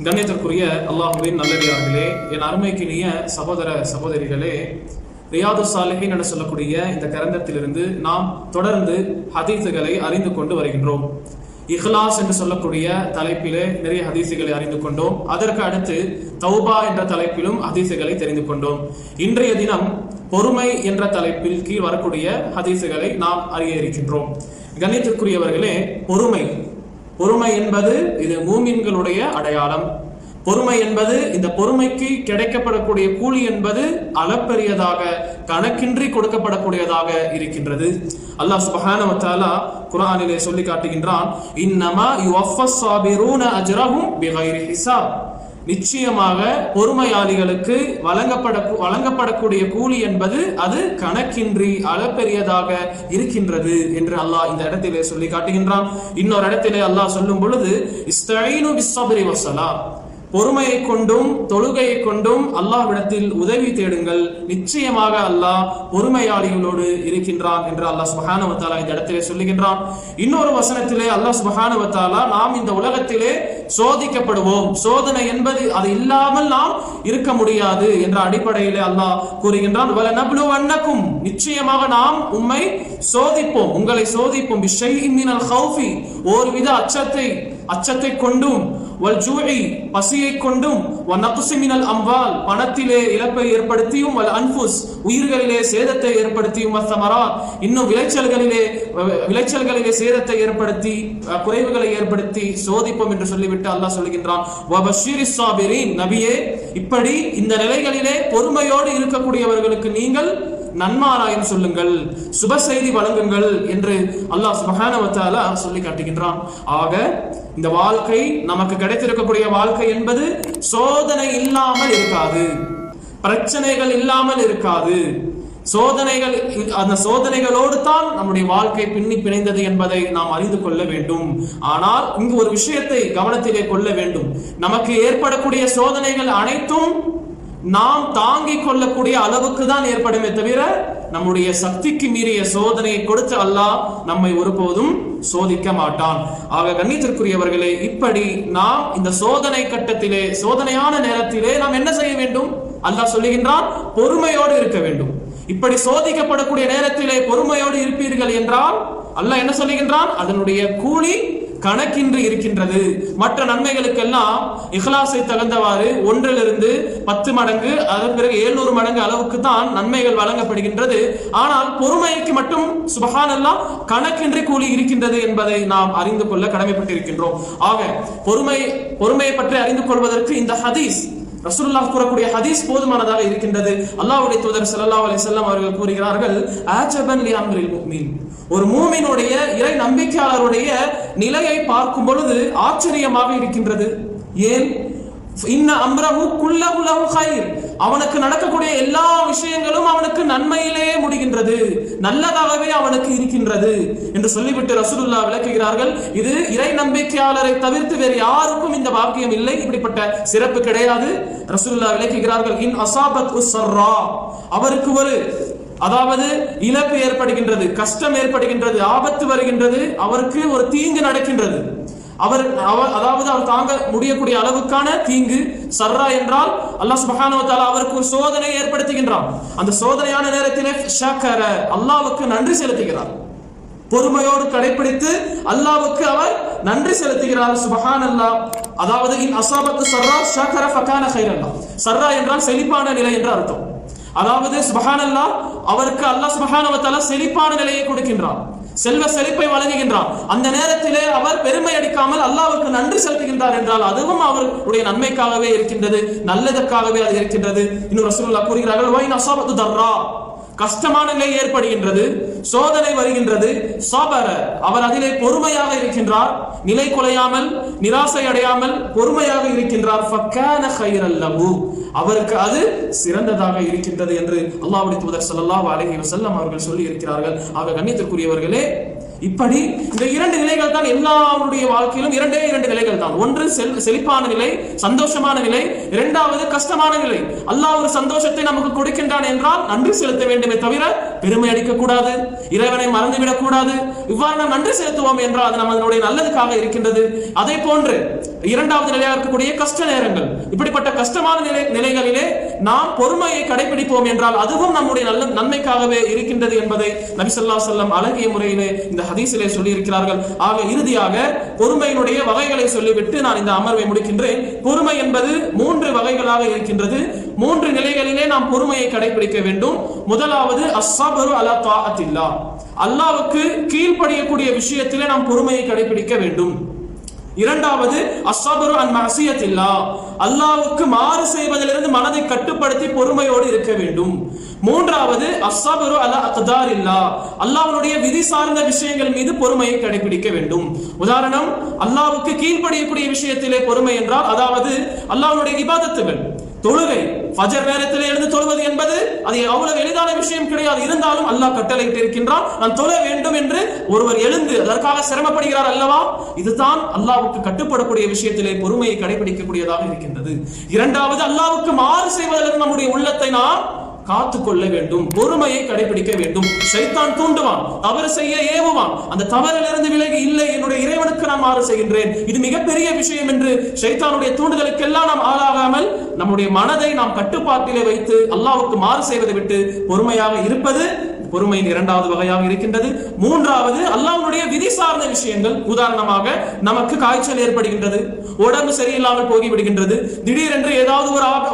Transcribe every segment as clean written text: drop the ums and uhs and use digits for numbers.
கண்ணியத்திற்குரிய அல்லாஹ்வின் நல்லடியார்களே, என் அருமைக்கினிய சகோதர சகோதரிகளே, ரியாது சாலிஹீன் என சொல்லக்கூடிய இந்த கிரந்தத்திலிருந்து நாம் தொடர்ந்து ஹதீஸுகளை அறிந்து கொண்டு வருகின்றோம். இஹ்லாஸ் என்று சொல்லக்கூடிய தலைப்பிலே நிறைய ஹதீஸுகளை அறிந்து கொண்டோம். அதற்கு அடுத்து தௌபா என்ற தலைப்பிலும் ஹதீஸுகளை தெரிந்து கொண்டோம். இன்றைய தினம் பொறுமை என்ற தலைப்பில் கீழ் வரக்கூடிய ஹதீஸுகளை நாம் அறிய இருக்கின்றோம். கண்ணியத்திற்குரியவர்களே, பொறுமை என்பது இது மூமின்களுடைய அடையாளம். பொறுமை என்பது, இந்த பொறுமைக்கு கிடைக்கப்படக்கூடிய கூலி என்பது அளப்பெரியதாக, கணக்கின்றி கொடுக்கப்படக்கூடியதாக இருக்கின்றது. அல்லாஹ் சுப்ஹானஹு வ தஆலா குர்ஆனிலே சொல்லி காட்டுகின்றான், இன்னமா யுவஃபஸ் ஸாபிரூன அஜ்ரஹும் பிகைரி ஹிசாப். நிச்சயமாக பொறுமையாளிகளுக்கு வழங்கப்படக்கூடிய கூலி என்பது அது கணக்கின்றி அளப்பெரியதாக இருக்கின்றது என்று அல்லாஹ் இந்த இடத்திலே சொல்லி காட்டுகின்றான். இன்னொரு இடத்திலே அல்லாஹ் சொல்லும் பொழுது, இஸ்தஈனு பிஸ்ஸப்ரி வஸ்ஸலாம், பொறுமையை கொண்டும் தொழுகையை கொண்டும் அல்லாஹ்விடத்தில் உதவி தேடுங்கள், நிச்சயமாக அல்லாஹ் பொறுமையாளிகளோடு இருக்கின்றான் என்று அல்லாஹ் சுப்ஹானஹு வ தஆலா இந்த இடத்திலே சொல்லுகின்றான். இன்னொரு வசனத்திலே அல்லாஹ் சுப்ஹானஹு வ தஆலா நாம் இந்த உலகத்திலே சோதிக்கப்படுவோம், சோதனை என்பது அது இல்லாமல் நாம் இருக்க முடியாது என்ற அடிப்படையிலே அல்லாஹ் கூறுகின்றான். வலனப்லுவன்னக்கும், நிச்சயமாக நாம் உம்மை சோதிப்போம், உங்களை சோதிப்போம். பிஷைஇன் மினல் ஹௌஃபி, ஒருவித அச்சத்தை கொண்டும், வல் ஜூஇ பசியை கொண்டும், வ நக்ஸி மினல் அம்வால் பணத்திலே இழப்பை ஏற்படுத்தியும், வல் அன்ஃபுஸ் உயிர்களிலே சேதத்தை ஏற்படுத்தியும், வ ஸமராத் இன்னும் விளைச்சல்களிலே சேதத்தை ஏற்படுத்தி, குறைவுகளை ஏற்படுத்தி சோதிப்போம் என்று சொல்லிவிட்டு அல்லாஹ் சொல்லுகின்றான், வ பஷீரிஸ் ஸாபிரீன், நபியே இப்படி இந்த நிலைகளிலே பொறுமையோடு இருக்கக்கூடியவர்களுக்கு நீங்கள் நன்மாராயம் சொல்லுங்கள், சுப செய்தி வழங்குங்கள் என்று அல்லாஹ் சுப்ஹானஹு வ தஆலா சொல்லி காட்டுகின்றான். ஆக இந்த வாழ்க்கை, நமக்கு கிடைத்திருக்கக்கூடிய வாழ்க்கை என்பது சோதனை இல்லாமல் இருக்காது, பிரச்சனைகள் இல்லாமல் இருக்காது. அந்த சோதனைகளோடு தான் நம்முடைய வாழ்க்கை பின்னி பிணைந்தது என்பதை நாம் அறிந்து கொள்ள வேண்டும். ஆனால் இங்கு ஒரு விஷயத்தை கவனத்திலே கொள்ள வேண்டும். நமக்கு ஏற்படக்கூடிய சோதனைகள் அனைத்தும் நாம் தாங்கிக் கொள்ளக்கூடிய அளவுக்கு தான் ஏற்படுமே தவிர, நம்முடைய சக்திக்கு மீறிய சோதனையை கொடுத்து அல்லாஹ் நம்மை ஒருபோதும் சோதிக்க மாட்டான். ஆக கண்ணியத்திற்குரியவர்களே, இப்படி நாம் இந்த சோதனை கட்டத்திலே, சோதனையான நேரத்திலே நாம் என்ன செய்ய வேண்டும்? அல்லாஹ் சொல்லுகின்றான், பொறுமையோடு இருக்க வேண்டும். இப்படி சோதிக்கப்படக்கூடிய நேரத்திலே பொறுமையோடு இருப்பீர்கள் என்றால் அல்லாஹ் என்ன சொல்லுகின்றான்? அதனுடைய கூலி கணக்கின்றி இருக்கின்றது. மற்ற நன்மைகளுக்கெல்லாம் இஹ்லாஸை தகுந்தவாறு 1 to 10 மடங்கு, அதன் பிறகு 700 மடங்கு அளவுக்கு தான் நன்மைகள் வழங்கப்படுகின்றது. ஆனால் பொறுமைக்கு மட்டும் சுப்ஹானல்லாஹ் கணக்கின்றி கூலி இருக்கின்றது என்பதை நாம் அறிந்து கொள்ள கடமைப்பட்டிருக்கின்றோம். ஆக பொறுமையை பற்றி அறிந்து கொள்வதற்கு இந்த ஹதீஸ், ரசூலுல்லாஹ் கூறக்கூடிய ஹதீஸ் போதுமானதாக இருக்கின்றது. அல்லாஹ்வுடைய தூதர் ஸல்லல்லாஹு அலைஹி வஸல்லம் அவர்கள் கூறுகிறார்கள், ஆஜபன் லி அம்ரில் முஃமின், ஒரு மூமினுடைய, இறை நம்பிக்கையாளருடைய நிலையை பார்க்கும் பொழுது ஆச்சரியமாக இருக்கின்றது. ஏன்? இன்ன அம்ரஹு குல்லஹு லஹு கைர், அவனுக்கு நடக்கக்கூடிய எல்லா விஷயங்களும் அவனுக்கு நன்மையிலேயே முடிகின்றது, நல்லதாகவே அவனுக்கு இருக்கின்றது என்று சொல்லிவிட்டு ரசூலுல்லாஹ் விளக்குகிறார்கள், இது இறை நம்பிக்கையாளரை தவிர்த்து வேறு யாருக்கும் இந்த பாக்கியம் இல்லை, இப்படிப்பட்ட சிறப்பு கிடையாது. ரசூலுல்லாஹ் விளக்குகிறார்கள், இன் அஸாபத் உஸ்ஸர்ரா, அவருக்கு ஒரு இழப்பு ஏற்படுகின்றது, கஷ்டம் ஏற்படுகின்றது, ஆபத்து வருகின்றது, அவருக்கு ஒரு தீங்கு நடக்கின்றது, அவர் தாங்க முடியக்கூடிய அளவுக்கான தீங்கு. சர்ரா என்றால் அல்லாஹ் சுப்ஹானஹு வ தஆலா அவருக்கு ஒரு சோதனை ஏற்படுத்துகின்றான். அந்த சோதனையான நேரத்திலே ஷக்கர, அல்லாஹ்வுக்கு நன்றி செலுத்துகிறார், பொறுமையோடு கடைபிடித்து அல்லாஹ்வுக்கு அவர் நன்றி செலுத்துகிறார். சுப்ஹானல்லாஹ். இன் அஸாபத்து சர்ரா ஷக்கர ஃபகான கைரல்லாஹ். சர்ரா என்றால் செழிப்பான நிலை என்று அர்த்தம். சுப்ஹானல்லாஹ், அவருக்கு அல்லாஹ் சுப்ஹானஹு வ தஆலா செழிப்பான நிலையை கொடுக்கின்றான், செல்வ செழிப்பை வழங்குகின்றான். அந்த நேரத்திலே அவர் பெருமை அடிக்காமல் அல்லாஹ்வுக்கு நன்றி செலுத்துகின்றார் என்றால் அதுவும் அவருடைய நன்மைக்காகவே இருக்கின்றது, நல்லதற்காகவே அது இருக்கின்றது. இன்னும் ரசூலுல்லாஹ் கூறுகிறார்கள், வைன் அஸாபத்து தர்ரா, கஷ்டமான நிலை ஏற்படுகின்றது, சோதனை வருகின்றது, சபர, அவர் அதிலே பொறுமையாக இருக்கின்றார், நிலை குலையாமல், நிராசை அடையாமல் பொறுமையாக இருக்கின்றார். ஃபக்கான கைரல் லஹு, அவருக்கு அது சிறந்ததாக இருக்கின்றது என்று அல்லாஹ்வுடைய தூதர் ஸல்லல்லாஹு அலைஹி வஸல்லம் அவர்கள் சொல்லி இருக்கிறார்கள். ஆக கண்ணியத்திற்குரியவர்களே, இப்படி இந்த இரண்டு நிலைகள் தான் எல்லாருடைய வாழ்க்கையிலும், இரண்டு நிலைகள் தான். ஒன்று செழிப்பான நிலை, சந்தோஷமான நிலை. இரண்டாவது கஷ்டமான நிலை. அல்லாஹ் ஒரு சந்தோஷத்தை நமக்கு கொடுக்கின்றான் என்றால் நன்றி செலுத்த வேண்டுமே தவிர பெருமை அடிக்க கூடாது, இறைவனை மறந்துவிடக் கூடாது. இவ்வாறு நாம் நன்றி செலுத்துவோம் என்றால் அது நம்மளுடைய நல்லதுக்காக இருக்கின்றது. அதே போன்று இரண்டாவது நிலையாக இருக்கக்கூடிய கஷ்ட நேரங்கள், இப்படிப்பட்ட கஷ்டமான நிலைகளிலே நாம் பொறுமையை கடைபிடிப்போம் என்றால் அதுவும் நம்முடைய நல்ல நன்மைக்காகவே இருக்கின்றது என்பதை நபி ஸல்லல்லாஹு அலைஹி வஸல்லம் அழகிய முறையிலே இந்த ஹதீஸிலே சொல்லி இருக்கிறார்கள். ஆக இறுதியாக பொறுமையினுடைய வகைகளை சொல்லிவிட்டு நான் இந்த அமர்வை முடிக்கின்றேன். பொறுமை என்பது 3 வகைகளாக இருக்கின்றது. 3 நிலைகளிலே நாம் பொறுமையை கடைபிடிக்க வேண்டும். முதலாவது அஸ்ஸப்ரு அலா தாஅத்தில்லாஹ், அல்லாஹ்வுக்கு கீழ்ப்படியக்கூடிய விஷயத்திலே நாம் பொறுமையை கடைபிடிக்க வேண்டும். இரண்டாவது அஸ்ஸப்ரு அன் மஅசியத்தில்லாஹ், அல்லாஹ்வுக்கு மாறு செய்வதிலிருந்து மனதை கட்டுப்படுத்தி பொறுமையோடு இருக்க வேண்டும். மூன்றாவது அஸ்ஸப்ரு அலா அக்தாரில்லாஹ், அல்லாஹ்வுடைய விதி சார்ந்த விஷயங்கள் மீது பொறுமையை கடைபிடிக்க வேண்டும். உதாரணம், அல்லாஹ்வுக்கு கீழ்ப்படியக்கூடிய விஷயத்திலே பொறுமை என்றால், அதாவது அல்லாஹ்வுடைய இபாதத்துகள், தொழுகை, ஃபஜர் நேரத்தில் எழுந்து தொழுவது என்பது அது அவ்வளவு எளிதான விஷயம் கிடையாது. இருந்தாலும் அல்லாஹ் கட்டளையிட்டு இருக்கின்றான், நான் தொழ வேண்டும் என்று ஒருவர் எழுந்து அதற்காக சிரமப்படுகிறார் அல்லவா? இதுதான் அல்லாஹ்வுக்கு கட்டுப்படக்கூடிய விஷயத்திலே பொறுமையை கடைபிடிக்கக்கூடியதாக இருக்கின்றது. இரண்டாவது, அல்லாஹ்வுக்கு மாறு செய்வதற்கு நம்முடைய உள்ளத்தை நாம் காத்துக்கொள்ள வேண்டும், பொறுமையை கடைபிடிக்க வேண்டும். ஷைத்தான் தூண்டுவான், தவறு செய்ய ஏவுவான். அந்த தவறிலிருந்து விலகி, இல்லை என்னுடைய இறைவனுக்கு நான் மாறு செய்கின்றேன், இது மிகப்பெரிய விஷயம் என்று ஷைத்தானுடைய தூண்டுதலுக்கெல்லாம் நாம் ஆளாகாமல் நம்முடைய மனதை நாம் கட்டுப்பாட்டிலே வைத்து அல்லாஹ்வுக்கு மாறு செய்வதை விட்டு பொறுமையாக இருப்பது பொறுமையின் இரண்டாவது வகையாக இருக்கின்றது. மூன்றாவது அல்லாஹ்வுடைய விதி சார்ந்த விஷயங்கள். உதாரணமாக, நமக்கு காய்ச்சல் ஏற்படுகின்றது, உடம்பு சரியில்லாமல் போய்விடுகின்றது, திடீரென்று ஏதாவது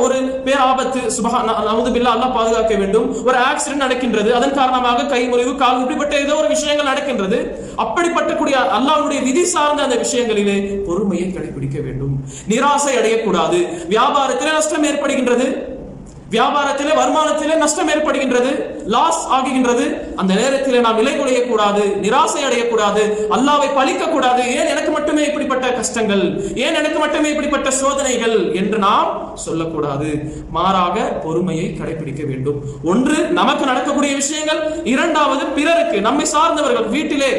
ஒரு பேர் ஆபத்து, சுப்ஹானல்லாஹ், அல்லாஹ் பாதுகாக்க வேண்டும், ஒரு ஆக்சிடென்ட் நடக்கின்றது, அதன் காரணமாக கை முறிவு, கால், இப்படிப்பட்ட ஏதோ ஒரு விஷயங்கள் நடக்கின்றது. அப்படிப்பட்ட கூடிய அல்லாஹ்வுடைய விதி சார்ந்த அந்த விஷயங்களிலே பொறுமையை கடைபிடிக்க வேண்டும். நிராசை அடையக்கூடாது. வியாபாரத்திலே நஷ்டம் ஏற்படுகின்றது, வியாபாரத்திலே வருமானத்திலே நஷ்டம் ஏற்படுகின்றது, லாஸ் ஆகுகின்றது. அந்த நேரத்திலே நாம் நிலை குலையக்கூடாது, நிராசை அடையக்கூடாது, அல்லாஹ்வை பழிக்க கூடாது. ஏன் எனக்கு மட்டுமே இப்படிப்பட்ட கஷ்டங்கள், ஏன் எனக்கு மட்டுமே இப்படிப்பட்ட சோதனைகள் என்று நாம் சொல்லக்கூடாது. மாறாக பொறுமையை கடைபிடிக்க வேண்டும். ஒன்று நமக்கு நடக்கக்கூடிய விஷயங்கள், இரண்டாவது பிறருக்கு, நம்மை சார்ந்தவர்கள், வீட்டிலே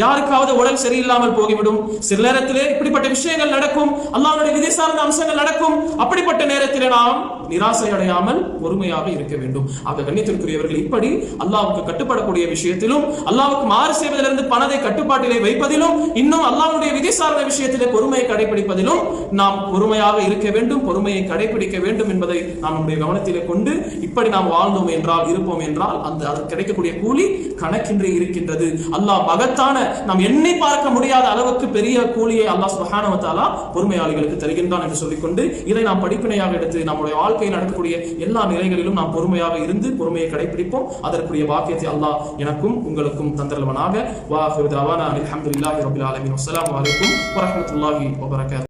யாருக்காவது உடல் சரியில்லாமல் போய்விடும், சில நேரத்திலே இப்படிப்பட்ட விஷயங்கள் நடக்கும், அல்லாஹ்வுடைய விதி சார்ந்த அம்சங்கள் நடக்கும். அப்படிப்பட்ட நேரத்திலே நாம் நிராசை அடையாமல் பொறுமையாக இருக்க வேண்டும். ஆக கண்ணியத்திற்குரியவர்கள், இப்படி அல்லாஹ்வுக்கு கட்டுப்படக்கூடிய விஷயத்திலும், அல்லாஹ்வுக்கு மாறு செய்வதிலிருந்து மனதை கட்டுப்பாட்டிலே வைப்பதிலும், இன்னும் அல்லாஹ்வுடைய விதி சார்ந்த விஷயத்திலே பொறுமையை கடைபிடிப்பதிலும் நாம் பொறுமையாக இருக்க வேண்டும், பொறுமையை கடைபிடிக்க வேண்டும் என்பதை நாம் நம்முடைய கவனத்திலே கொண்டு இப்படி நாம் வாழ்ந்தோம் என்றால், இருப்போம் என்றால், அது கிடைக்கக்கூடிய கூலி கணக்கின்றி இருக்கின்றது. அல்லாஹ் மகத்தான, நாம் எண்ணி பார்க்க முடியாத அளவுக்கு பெரிய கூலியை அல்லாஹ் சுப்ஹானஹு வ தஆலா பொறுமையாளிகளுக்கு தருகின்றான் என்று சொல்லிக்கொண்டு, இதை நாம் படிப்பினையாக எடுத்து நம்முடைய வாழ்க்கையில் நடக்கக்கூடிய எல்லா நிலைகளிலும் நாம் பொறுமையாக இருந்து பொறுமையை கடைபிடிப்போம். அதற்குரிய வாக்கியத்தை அல்லாஹ் எனக்கும் உங்களுக்கும் தந்தருள்வானாக. வா ஆகிரு தஅவானா அல்ஹம்துலில்லாஹி ரப்பில் ஆலமீன். அஸ்ஸலாமு அலைக்கும் வ ரஹ்மத்துல்லாஹி வ பரகாத்துஹு.